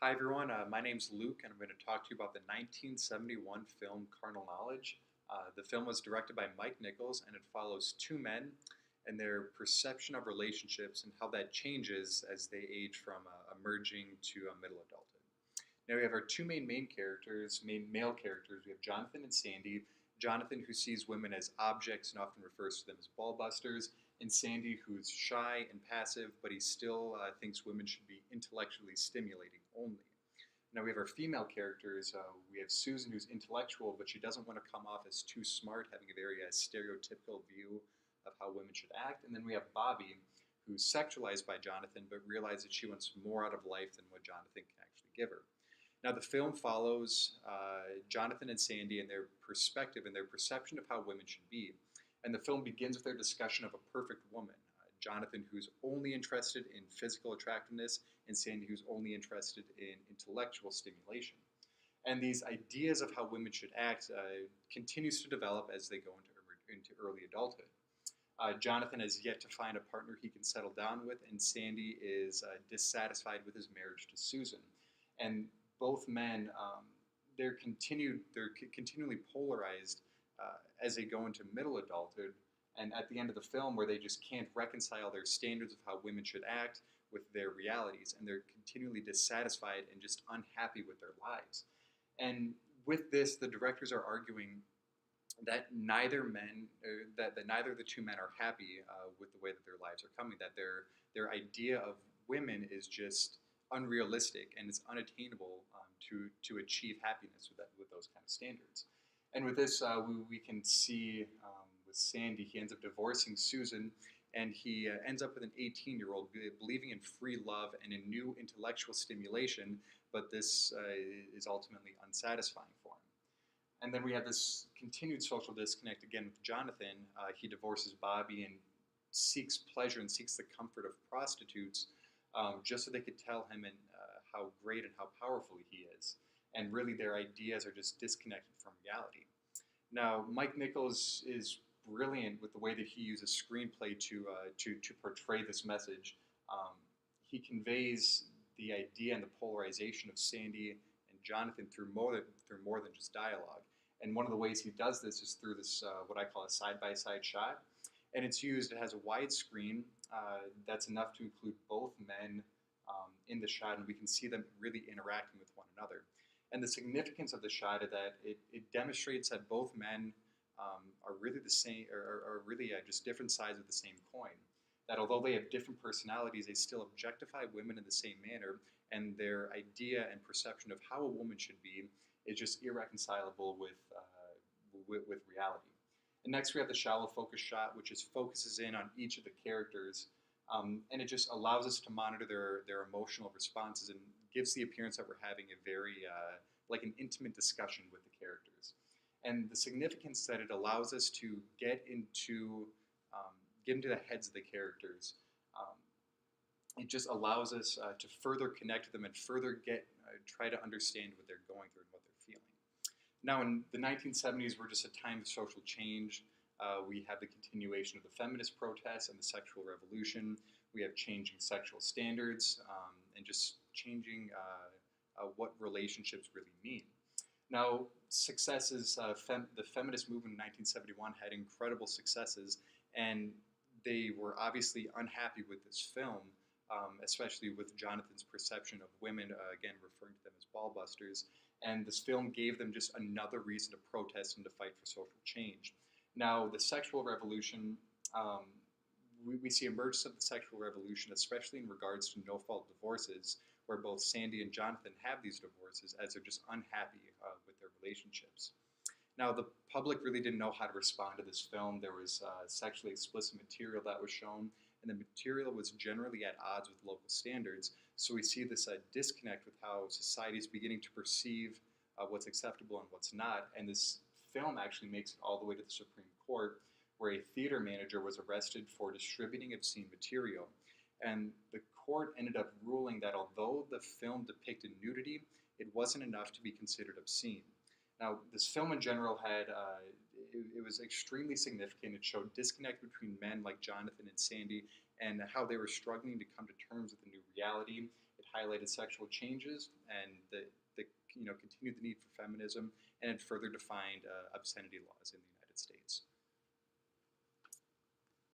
Hi everyone, my name's Luke and I'm going to talk to you about the 1971 film Carnal. The film was directed by Mike Nichols and it follows two men and their perception of relationships and how that changes as they age from emerging to middle adulthood. Now we have our two main characters, main male characters. We have Jonathan and Sandy. Jonathan, who sees women as objects and often refers to them as ball busters, and Sandy, who's shy and passive, but he still thinks women should be intellectually stimulating only. Now we have our female characters. We have Susan, who's intellectual, but she doesn't want to come off as too smart, having a very stereotypical view of how women should act. And then we have Bobby, who's sexualized by Jonathan, but realizes she wants more out of life than what Jonathan can actually give her. Now, the film follows Jonathan and Sandy and their perspective and their perception of how women should be. And the film begins with their discussion of a perfect woman. Jonathan, who's only interested in physical attractiveness, and Sandy, who's only interested in intellectual stimulation. And these ideas of how women should act continues to develop as they go into early adulthood. Jonathan has yet to find a partner he can settle down with, and Sandy is dissatisfied with his marriage to Susan. And both men, they're continually polarized as they go into middle adulthood, and at the end of the film, where they just can't reconcile their standards of how women should act with their realities, and they're continually dissatisfied and just unhappy with their lives. And with this, the directors are arguing that that neither of the two men are happy with the way that their lives are coming. That their idea of women is just unrealistic and it's unattainable to achieve happiness with those kind of standards. And with this, we can see with Sandy, he ends up divorcing Susan, and he ends up with an 18-year-old believing in free love and in new intellectual stimulation, but this is ultimately unsatisfying for him. And then we have this continued social disconnect again with Jonathan. He divorces Bobby and seeks pleasure and seeks the comfort of prostitutes just so they could tell him how great and how powerful he is. And really their ideas are just disconnected from reality. Now, Mike Nichols is brilliant with the way that he uses screenplay to portray this message. He conveys the idea and the polarization of Sandy and Jonathan through more than just dialogue. And one of the ways he does this is through this what I call a side-by-side shot. And it's used, it has a wide screen that's enough to include both men in the shot, and we can see them really interacting with one another. And the significance of the shot is that it demonstrates that both men are really the same, are really just different sides of the same coin. That although they have different personalities, they still objectify women in the same manner, and their idea and perception of how a woman should be is just irreconcilable with reality. And next we have the shallow focus shot, which just focuses in on each of the characters, and it just allows us to monitor their emotional responses and gives the appearance that we're having a very like an intimate discussion with the characters. And the significance that it allows us to get into the heads of the characters. It just allows us to further connect to them and further try to understand what they're going through and what they're feeling. Now, in the 1970s, we're just a time of social change. We have the continuation of the feminist protests and the sexual revolution. We have changing sexual standards and just changing what relationships really mean. Now, successes, the feminist movement in 1971 had incredible successes, and they were obviously unhappy with this film, especially with Jonathan's perception of women, again, referring to them as ball busters. And this film gave them just another reason to protest and to fight for social change. Now, the sexual revolution, we see emergence of the sexual revolution, especially in regards to no-fault divorces, where both Sandy and Jonathan have these divorces as they're just unhappy with their relationships. Now, the public really didn't know how to respond to this film. There was sexually explicit material that was shown, and the material was generally at odds with local standards. So we see this disconnect with how society is beginning to perceive what's acceptable and what's not. And this film actually makes it all the way to the Supreme Court, where a theater manager was arrested for distributing obscene material. And the court ended up ruling that although the film depicted nudity, it wasn't enough to be considered obscene. Now, this film in general it was extremely significant. It showed disconnect between men like Jonathan and Sandy and how they were struggling to come to terms with the new reality. It highlighted sexual changes and continued the need for feminism, and it further defined obscenity laws in the United States.